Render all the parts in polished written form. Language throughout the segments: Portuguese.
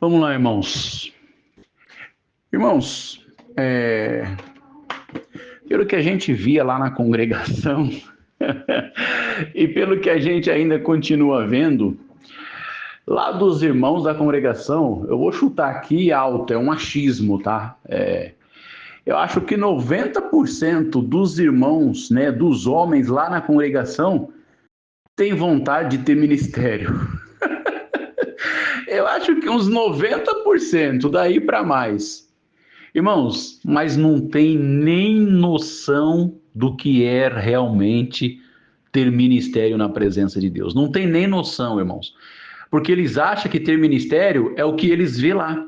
Vamos lá, irmãos. Irmãos, pelo que a gente via lá na congregação, e pelo que a gente ainda continua vendo, lá dos irmãos da congregação, eu vou chutar aqui alto, é um achismo, tá? Eu acho que 90% dos irmãos, né, dos homens lá na congregação, tem vontade de ter ministério. Eu acho que uns 90%, daí para mais. Irmãos, mas não tem nem noção do que é realmente ter ministério na presença de Deus. Não tem nem noção, irmãos. Porque eles acham que ter ministério é o que eles vê lá.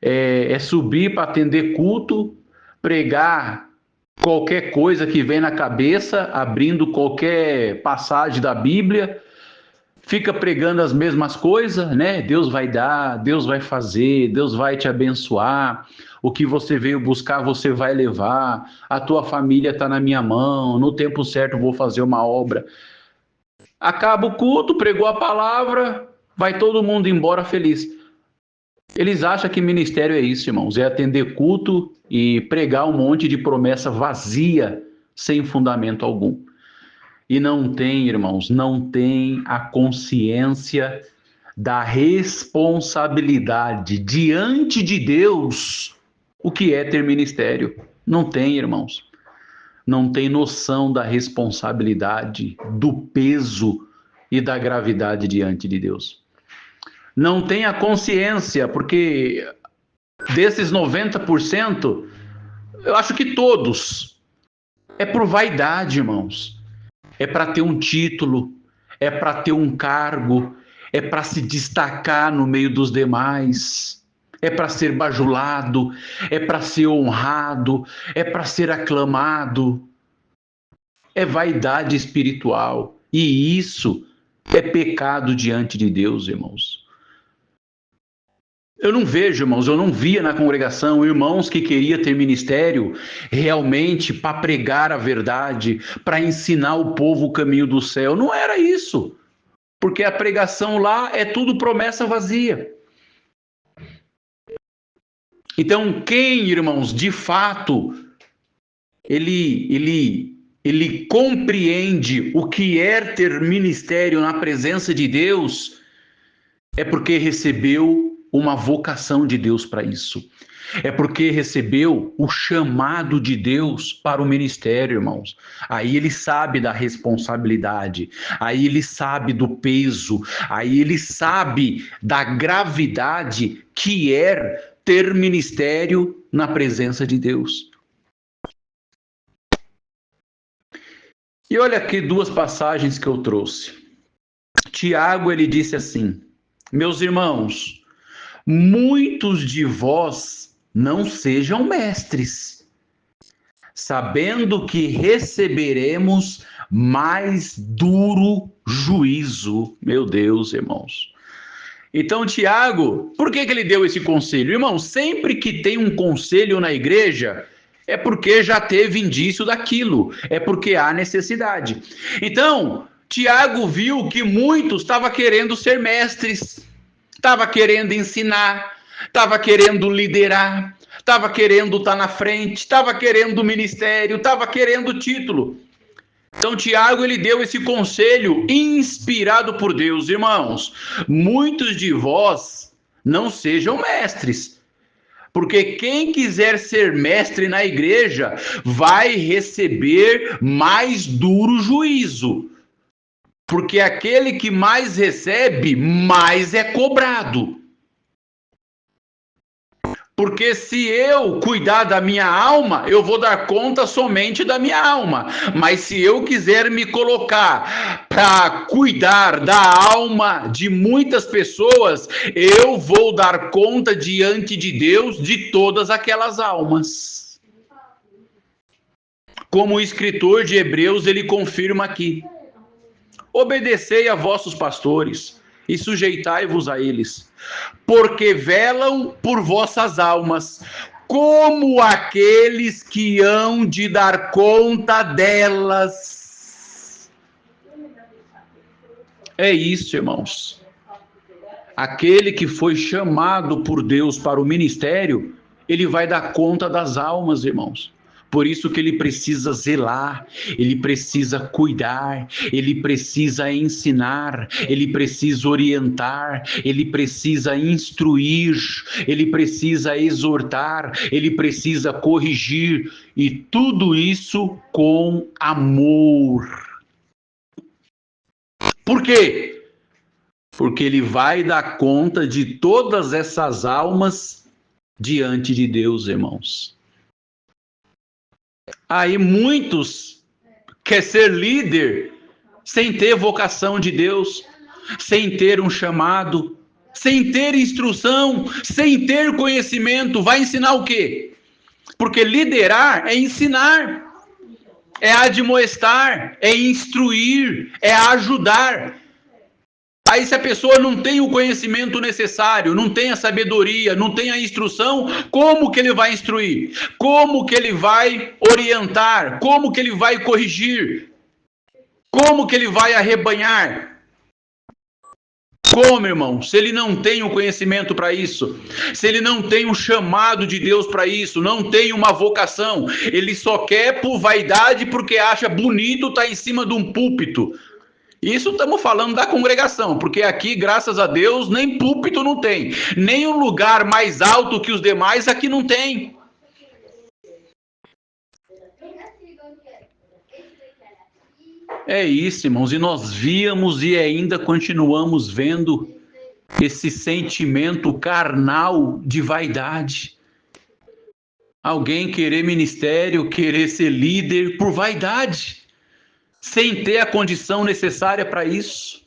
É subir para atender culto, pregar qualquer coisa que vem na cabeça, abrindo qualquer passagem da Bíblia, fica pregando as mesmas coisas, né? Deus vai dar, Deus vai fazer, Deus vai te abençoar. O que você veio buscar, você vai levar. A tua família está na minha mão. No tempo certo, eu vou fazer uma obra. Acaba o culto, pregou a palavra, vai todo mundo embora feliz. Eles acham que ministério é isso, irmãos, é atender culto e pregar um monte de promessa vazia, sem fundamento algum. E não tem, irmãos, não tem a consciência da responsabilidade diante de Deus, o que é ter ministério. Não tem, irmãos. Não tem noção da responsabilidade, do peso e da gravidade diante de Deus. Não tem a consciência, porque desses 90%, eu acho que todos é por vaidade, irmãos. É para ter um título, é para ter um cargo, é para se destacar no meio dos demais, é para ser bajulado, é para ser honrado, é para ser aclamado. É vaidade espiritual. E isso é pecado diante de Deus, irmãos. Eu não vejo, irmãos, eu não via na congregação irmãos que queriam ter ministério realmente para pregar a verdade, para ensinar o povo o caminho do céu. Não era isso, porque a pregação lá é tudo promessa vazia. Então, quem, irmãos, de fato, ele compreende o que é ter ministério na presença de Deus, é porque recebeu uma vocação de Deus para isso. É porque recebeu o chamado de Deus para o ministério, irmãos. Aí ele sabe da responsabilidade, aí ele sabe do peso, aí ele sabe da gravidade que é ter ministério na presença de Deus. E olha aqui duas passagens que eu trouxe. Tiago, ele disse assim: meus irmãos, muitos de vós não sejam mestres, sabendo que receberemos mais duro juízo. Meu Deus, irmãos. Então, Tiago, por que ele deu esse conselho? Irmão, sempre que tem um conselho na igreja, é porque já teve indício daquilo, é porque há necessidade. Então, Tiago viu que muitos estavam querendo ser mestres, estava querendo ensinar, estava querendo liderar, estava querendo estar na frente, estava querendo ministério, estava querendo título. Então Tiago, ele deu esse conselho inspirado por Deus. Irmãos, muitos de vós não sejam mestres, porque quem quiser ser mestre na igreja vai receber mais duro juízo. Porque aquele que mais recebe, mais é cobrado. Porque se eu cuidar da minha alma, eu vou dar conta somente da minha alma. Mas se eu quiser me colocar para cuidar da alma de muitas pessoas, eu vou dar conta diante de Deus de todas aquelas almas. Como o escritor de Hebreus, ele confirma aqui: obedecei a vossos pastores e sujeitai-vos a eles, porque velam por vossas almas, como aqueles que hão de dar conta delas. É isso, irmãos. Aquele que foi chamado por Deus para o ministério, ele vai dar conta das almas, irmãos. Por isso que ele precisa zelar, ele precisa cuidar, ele precisa ensinar, ele precisa orientar, ele precisa instruir, ele precisa exortar, ele precisa corrigir, e tudo isso com amor. Por quê? Porque ele vai dar conta de todas essas almas diante de Deus, irmãos. Aí muitos querem ser líder sem ter vocação de Deus, sem ter um chamado, sem ter instrução, sem ter conhecimento. Vai ensinar o quê? Porque liderar é ensinar, é admoestar, é instruir, é ajudar. Aí se a pessoa não tem o conhecimento necessário, não tem a sabedoria, não tem a instrução, como que ele vai instruir? Como que ele vai orientar? Como que ele vai corrigir? Como que ele vai arrebanhar? Como, irmão? Se ele não tem o conhecimento para isso, se ele não tem um chamado de Deus para isso, não tem uma vocação, ele só quer por vaidade porque acha bonito estar em cima de um púlpito. Isso estamos falando da congregação, porque aqui, graças a Deus, nem púlpito não tem, nem um lugar mais alto que os demais aqui não tem. É isso, irmãos, e nós víamos e ainda continuamos vendo esse sentimento carnal de vaidade. Alguém querer ministério, querer ser líder por vaidade, sem ter a condição necessária para isso.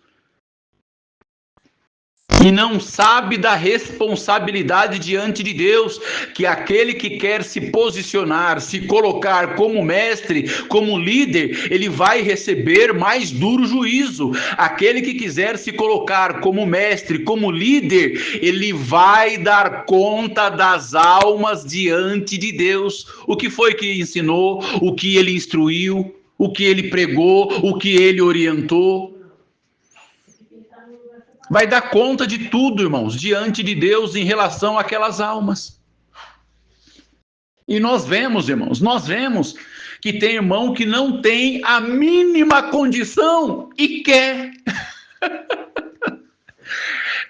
E não sabe da responsabilidade diante de Deus, que aquele que quer se posicionar, se colocar como mestre, como líder, ele vai receber mais duro juízo. Aquele que quiser se colocar como mestre, como líder, ele vai dar conta das almas diante de Deus. O que foi que ensinou, o que ele instruiu, o que ele pregou, o que ele orientou. Vai dar conta de tudo, irmãos, diante de Deus em relação àquelas almas. E nós vemos, irmãos, que tem irmão que não tem a mínima condição e quer.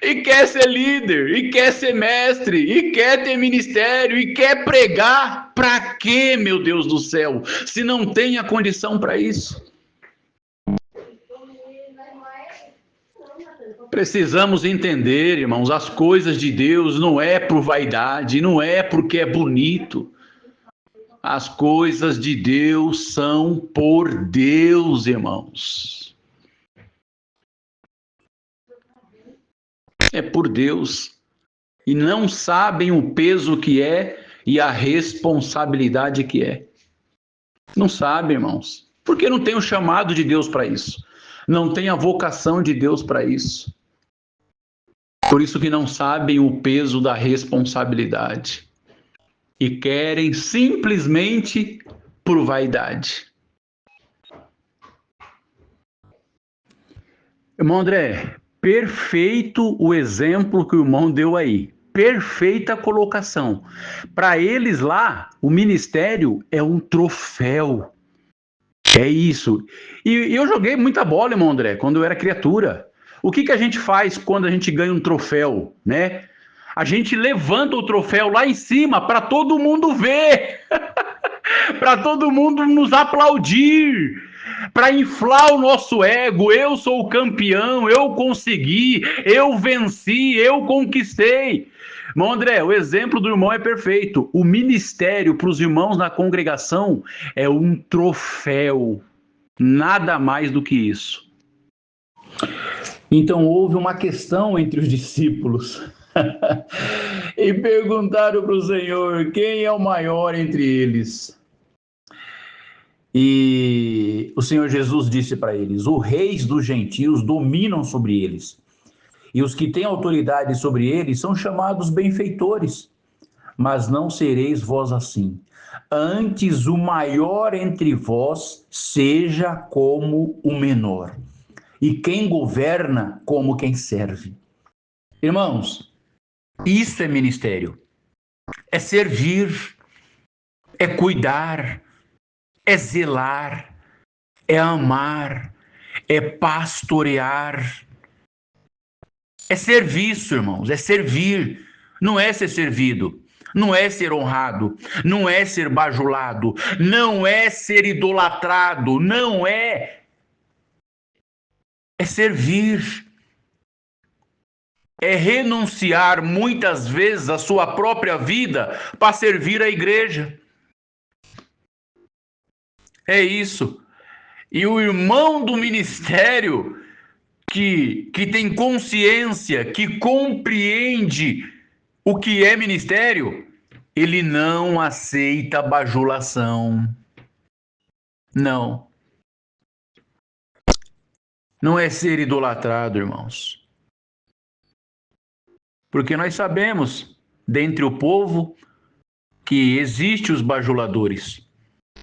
E quer ser líder, e quer ser mestre, e quer ter ministério, e quer pregar. Para quê, meu Deus do céu, se não tem a condição para isso? Precisamos entender, irmãos, as coisas de Deus não é por vaidade, não é porque é bonito. As coisas de Deus são por Deus, irmãos. É por Deus. E não sabem o peso que é e a responsabilidade que é. Não sabem, irmãos. Porque não tem o chamado de Deus para isso. Não tem a vocação de Deus para isso. Por isso que não sabem o peso da responsabilidade. E querem simplesmente por vaidade. Irmão André, perfeito o exemplo que o irmão deu aí. Perfeita colocação. Para eles lá, o ministério é um troféu. É isso. E eu joguei muita bola, irmão André, quando eu era criatura. O que a gente faz quando a gente ganha um troféu, né? A gente levanta o troféu lá em cima para todo mundo ver, para todo mundo nos aplaudir, para inflar o nosso ego. Eu sou o campeão, eu consegui, eu venci, eu conquistei. Irmão André, o exemplo do irmão é perfeito. O ministério para os irmãos na congregação é um troféu, nada mais do que isso. Então houve uma questão entre os discípulos e perguntaram para o Senhor quem é o maior entre eles. E o Senhor Jesus disse para eles: os reis dos gentios dominam sobre eles, e os que têm autoridade sobre eles são chamados benfeitores. Mas não sereis vós assim. Antes o maior entre vós seja como o menor, e quem governa como quem serve. Irmãos, isso é ministério. É servir, é cuidar, é zelar, é amar, é pastorear. É serviço, irmãos, é servir. Não é ser servido, não é ser honrado, não é ser bajulado, não é ser idolatrado, não é. É servir. É renunciar muitas vezes à sua própria vida para servir a igreja. É isso. E o irmão do ministério que tem consciência, que compreende o que é ministério, ele não aceita bajulação. Não. Não é ser idolatrado, irmãos. Porque nós sabemos, dentre o povo, que existem os bajuladores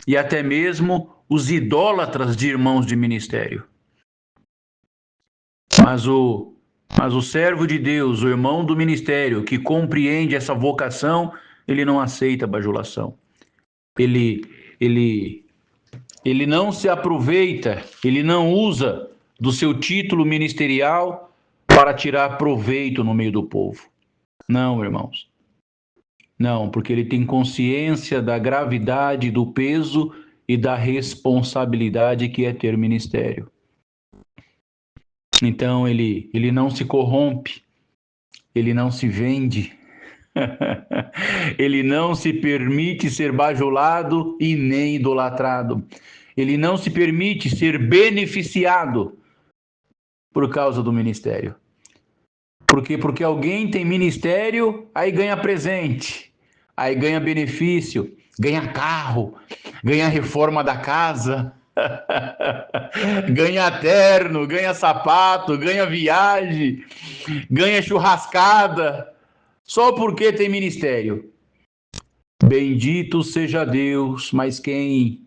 e até mesmo os idólatras de irmãos de ministério. Mas o servo de Deus, o irmão do ministério, que compreende essa vocação, ele não aceita bajulação. Ele não se aproveita, ele não usa do seu título ministerial para tirar proveito no meio do povo. Não, irmãos. Não, porque ele tem consciência da gravidade, do peso e da responsabilidade que é ter ministério. Então ele não se corrompe, ele não se vende, ele não se permite ser bajulado e nem idolatrado. Ele não se permite ser beneficiado por causa do ministério. Por quê? Porque alguém tem ministério, aí ganha presente, aí ganha benefício, ganha carro, ganha reforma da casa, ganha terno, ganha sapato, ganha viagem, ganha churrascada, só porque tem ministério. Bendito seja Deus, mas quem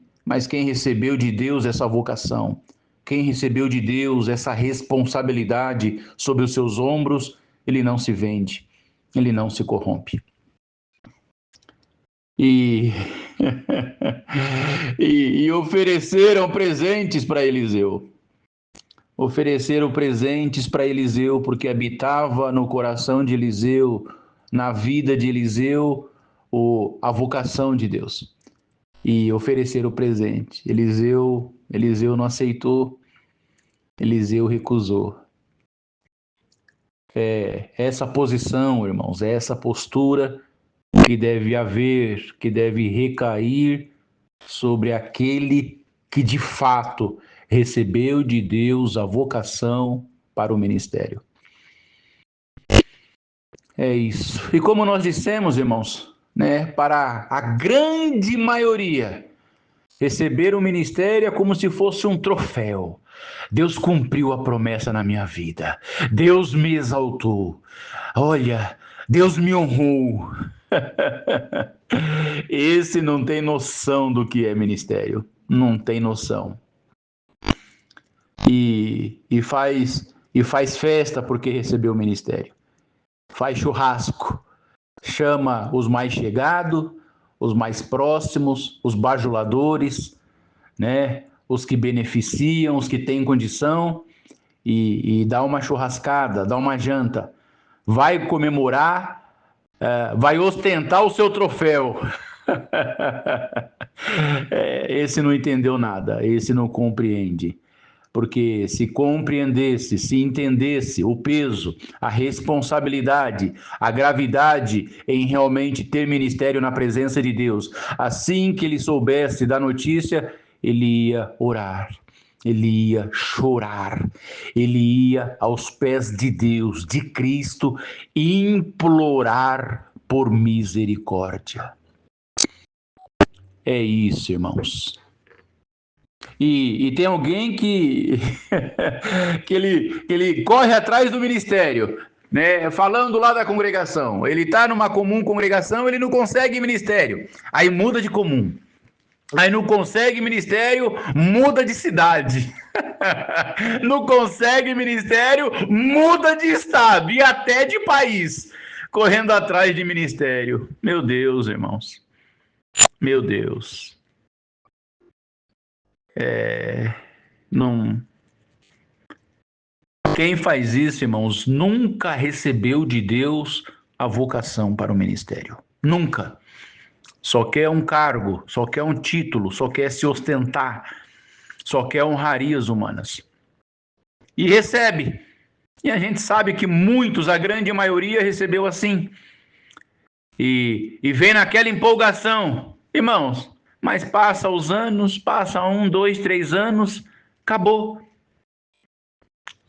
recebeu de Deus essa vocação, quem recebeu de Deus essa responsabilidade sobre os seus ombros, ele não se vende, ele não se corrompe. E, e ofereceram presentes para Eliseu. Ofereceram presentes para Eliseu, porque habitava no coração de Eliseu, na vida de Eliseu, a vocação de Deus. E ofereceram o presente. Eliseu não aceitou, Eliseu recusou. É essa posição, irmãos, é essa postura que deve haver, que deve recair sobre aquele que de fato recebeu de Deus a vocação para o ministério. É isso. E como nós dissemos, irmãos, né, para a grande maioria, receber o ministério é como se fosse um troféu. Deus cumpriu a promessa na minha vida. Deus me exaltou. Olha, Deus me honrou. Esse não tem noção do que é ministério. Não tem noção. E faz festa porque recebeu o ministério. Faz churrasco. Chama os mais chegados, os mais próximos, os bajuladores, né? Os que beneficiam, os que têm condição, e dá uma churrascada, dá uma janta. Vai comemorar, vai ostentar o seu troféu. Esse não entendeu nada, esse não compreende. Porque se compreendesse, se entendesse o peso, a responsabilidade, a gravidade em realmente ter ministério na presença de Deus, assim que ele soubesse da notícia, ele ia orar, ele ia chorar, ele ia aos pés de Deus, de Cristo, implorar por misericórdia. É isso, irmãos. E tem alguém que ele corre atrás do ministério, né? Falando lá da congregação. Ele está numa comum congregação, ele não consegue ministério. Aí muda de comum. Aí não consegue ministério, muda de cidade. Não consegue ministério, muda de estado e até de país, correndo atrás de ministério. Meu Deus, irmãos. Meu Deus. Não. Quem faz isso, irmãos, nunca recebeu de Deus a vocação para o ministério. Nunca. Só quer um cargo, só quer um título, só quer se ostentar, só quer honrarias humanas. E recebe. E a gente sabe que muitos, a grande maioria, recebeu assim. E vem naquela empolgação. Irmãos, mas passa os anos, passa 1, 2, 3 anos, acabou.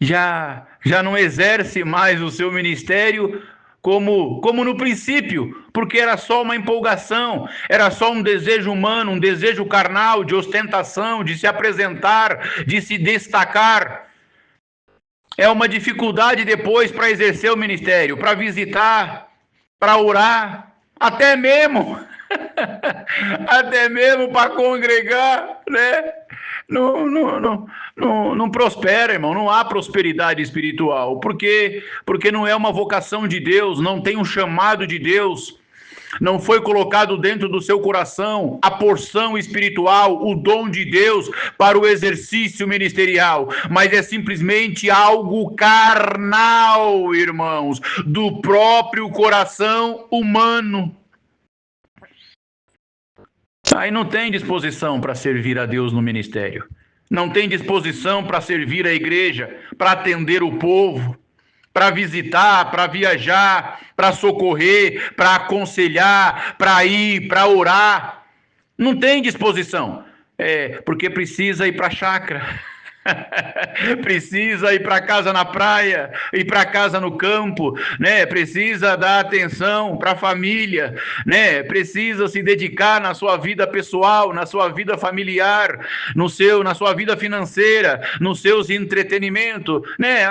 Já não exerce mais o seu ministério como no princípio, porque era só uma empolgação, era só um desejo humano, um desejo carnal de ostentação, de se apresentar, de se destacar. É uma dificuldade depois para exercer o ministério, para visitar, para orar, até mesmo para congregar, né? Não prospera, irmão. Não há prosperidade espiritual, porque não é uma vocação de Deus, não tem um chamado de Deus. Não foi colocado dentro do seu coração a porção espiritual, o dom de Deus para o exercício ministerial, mas é simplesmente algo carnal, irmãos, do próprio coração humano. Aí não tem disposição para servir a Deus no ministério. Não tem disposição para servir a igreja, para atender o povo, para visitar, para viajar, para socorrer, para aconselhar, para ir, para orar. Não tem disposição. Porque precisa ir para a chácara. Precisa ir para casa na praia, ir para casa no campo, né? Precisa dar atenção para a família, né? Precisa se dedicar na sua vida pessoal, na sua vida familiar, na sua vida financeira, nos seus entretenimentos, né?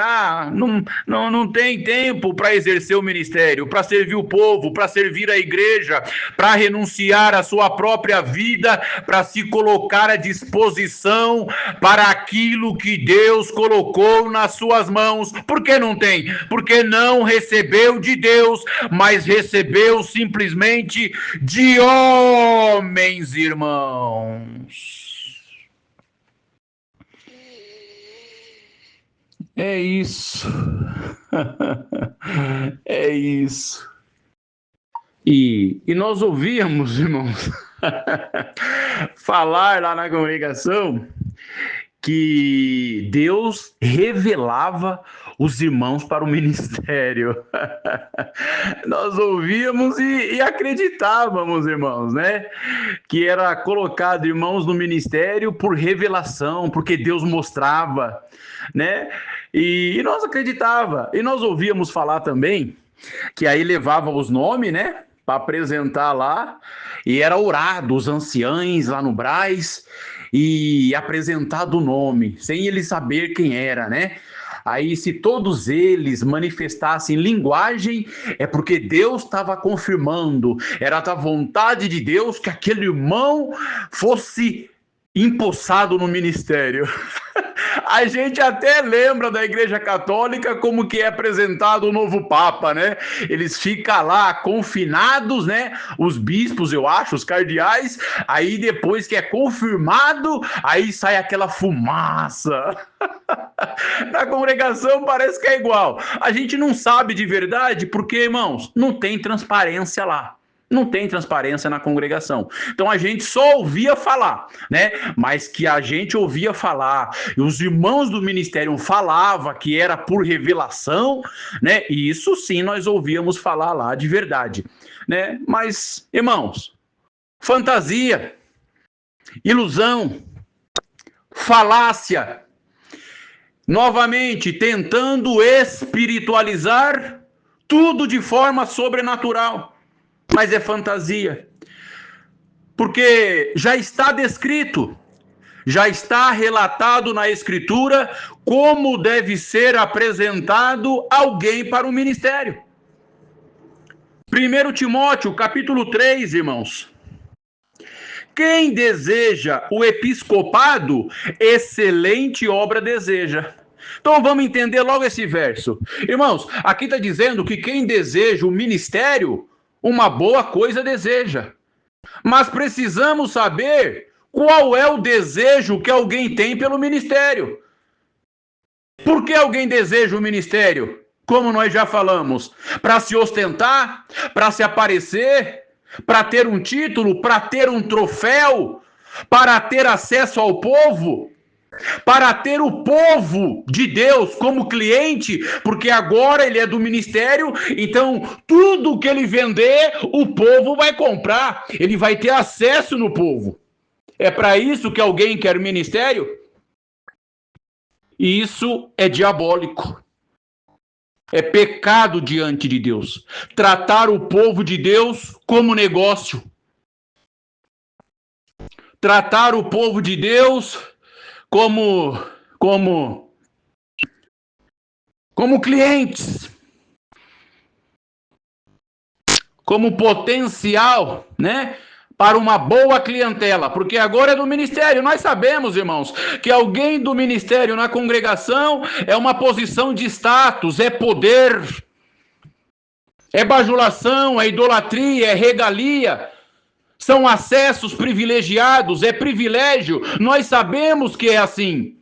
Não tem tempo para exercer o ministério, para servir o povo, para servir a igreja, para renunciar à sua própria vida, para se colocar à disposição para aquilo que Deus colocou nas suas mãos. Por que não tem? Porque não recebeu de Deus, mas recebeu simplesmente de homens, irmãos. É isso. É isso. E nós ouvíamos, irmãos, falar lá na congregação que Deus revelava os irmãos para o ministério. Nós ouvíamos e acreditávamos, irmãos, né? Que era colocado irmãos no ministério por revelação, porque Deus mostrava, né? E nós acreditava. E nós ouvíamos falar também que aí levava os nomes, né? Para apresentar lá, e era orado os anciães lá no Brás, e apresentado o nome, sem ele saber quem era, né? Aí, se todos eles manifestassem linguagem, é porque Deus estava confirmando, era da vontade de Deus que aquele irmão fosse empossado no ministério. A gente até lembra da Igreja Católica como que é apresentado o novo Papa, né? Eles ficam lá confinados, né? Os bispos, eu acho, os cardeais, aí depois que é confirmado, aí sai aquela fumaça. Na congregação parece que é igual. A gente não sabe de verdade porque, irmãos, não tem transparência lá. Não tem transparência na congregação. Então a gente só ouvia falar, né? Mas que a gente ouvia falar, e os irmãos do ministério falavam que era por revelação, né? E isso sim nós ouvíamos falar lá de verdade, né? Mas, irmãos, fantasia, ilusão, falácia, novamente tentando espiritualizar tudo de forma sobrenatural. Mas é fantasia, porque já está descrito, já está relatado na Escritura como deve ser apresentado alguém para o ministério. 1 Timóteo, capítulo 3, irmãos. quem deseja o episcopado, excelente obra deseja. Então vamos entender logo esse verso. Irmãos, aqui está dizendo que quem deseja o ministério, uma boa coisa deseja. Mas precisamos saber qual é o desejo que alguém tem pelo ministério. Por que alguém deseja o ministério? Como nós já falamos, para se ostentar, para se aparecer, para ter um título, para ter um troféu, para ter acesso ao povo, para ter o povo de Deus como cliente, porque agora ele é do ministério, então tudo que ele vender, o povo vai comprar, ele vai ter acesso no povo. É para isso que alguém quer ministério? E isso é diabólico. É pecado diante de Deus. Tratar o povo de Deus como negócio. Tratar o povo de Deus como clientes. Como potencial, né? Para uma boa clientela, porque agora é do ministério. Nós sabemos, irmãos, que alguém do ministério na congregação é uma posição de status, é poder, é bajulação, é idolatria, é regalia, são acessos privilegiados, é privilégio. Nós sabemos que é assim.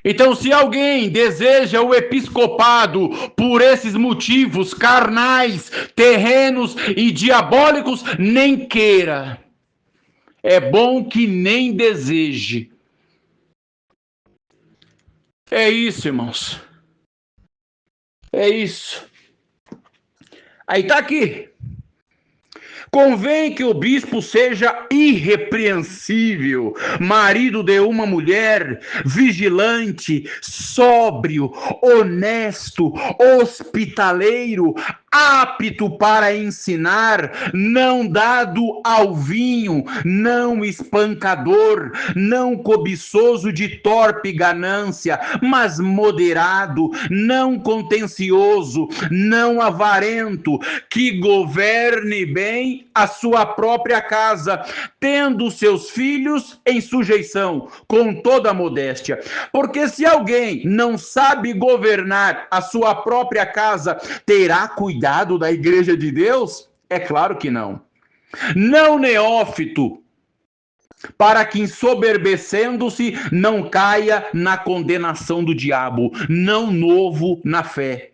Então, se alguém deseja o episcopado por esses motivos carnais, terrenos e diabólicos, nem queira. É bom que nem deseje. É isso, irmãos. É isso. Aí tá aqui. Convém que o bispo seja irrepreensível, marido de uma mulher, vigilante, sóbrio, honesto, hospitaleiro, apto para ensinar, não dado ao vinho, não espancador, não cobiçoso de torpe ganância, mas moderado, não contencioso, não avarento, que governe bem a sua própria casa, tendo seus filhos em sujeição, com toda a modéstia. Porque se alguém não sabe governar a sua própria casa, terá cuidado da igreja de Deus? É claro que não. Não neófito, para que ensoberbecendo-se não caia na condenação do diabo, não novo na fé.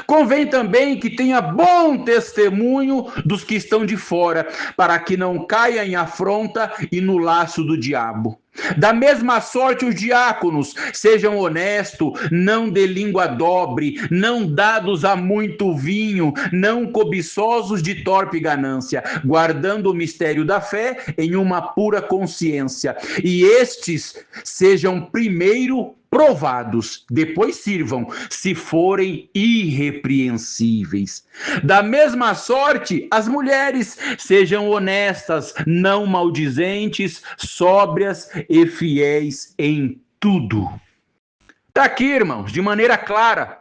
Convém também que tenha bom testemunho dos que estão de fora, para que não caia em afronta e no laço do diabo. Da mesma sorte os diáconos, sejam honestos, não de língua dobre, não dados a muito vinho, não cobiçosos de torpe ganância, guardando o mistério da fé em uma pura consciência. E estes sejam primeiro provados, depois sirvam, se forem irrepreensíveis. Da mesma sorte, as mulheres sejam honestas, não maldizentes, sóbrias e fiéis em tudo. Está aqui, irmãos, de maneira clara.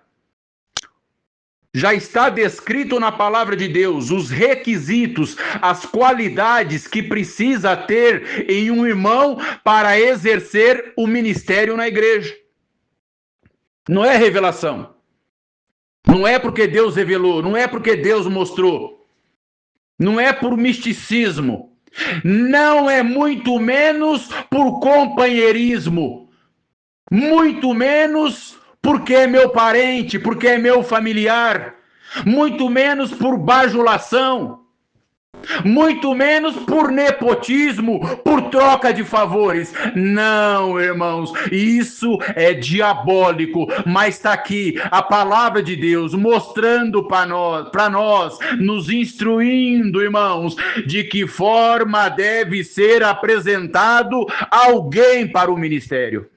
Já está descrito na palavra de Deus os requisitos, as qualidades que precisa ter em um irmão para exercer o ministério na igreja. Não é revelação. Não é porque Deus revelou, não é porque Deus mostrou. Não é por misticismo. Não é muito menos por companheirismo. Muito menos porque é meu parente, porque é meu familiar. Muito menos por bajulação. Muito menos por nepotismo, por troca de favores. Não, irmãos, isso é diabólico, mas está aqui a palavra de Deus mostrando para nós, nos instruindo, irmãos, de que forma deve ser apresentado alguém para o ministério.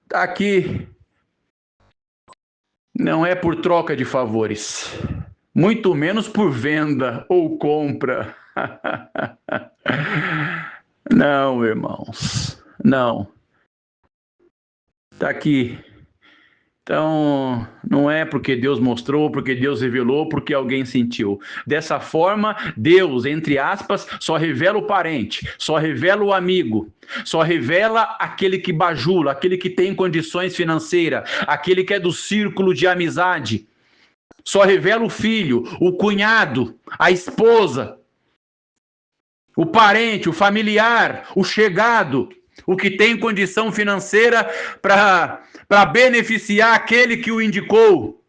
Está aqui. Não é por troca de favores. Muito menos por venda ou compra. Não, irmãos, não. Está aqui. Então, não é porque Deus mostrou, porque Deus revelou, porque alguém sentiu. Dessa forma, Deus, entre aspas, só revela o parente, só revela o amigo, só revela aquele que bajula, aquele que tem condições financeiras, aquele que é do círculo de amizade. Só revela o filho, o cunhado, a esposa, o parente, o familiar, o chegado, o que tem condição financeira para beneficiar aquele que o indicou.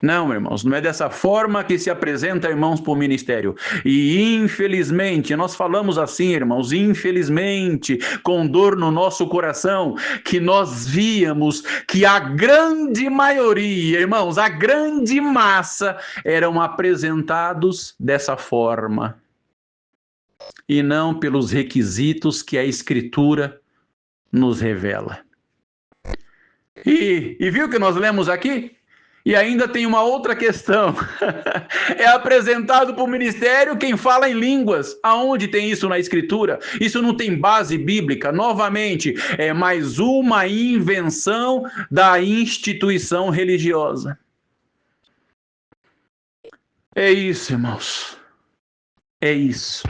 Não, irmãos, não é dessa forma que se apresenta, irmãos, para o ministério. E infelizmente, nós falamos assim, irmãos, infelizmente, com dor no nosso coração, que nós víamos que a grande maioria, irmãos, a grande massa, eram apresentados dessa forma. E não pelos requisitos que a Escritura nos revela. E viu que nós lemos aqui? E ainda tem uma outra questão. É apresentado para o ministério quem fala em línguas. Aonde tem isso na Escritura? Isso não tem base bíblica. Novamente, é mais uma invenção da instituição religiosa. É isso, irmãos. É isso.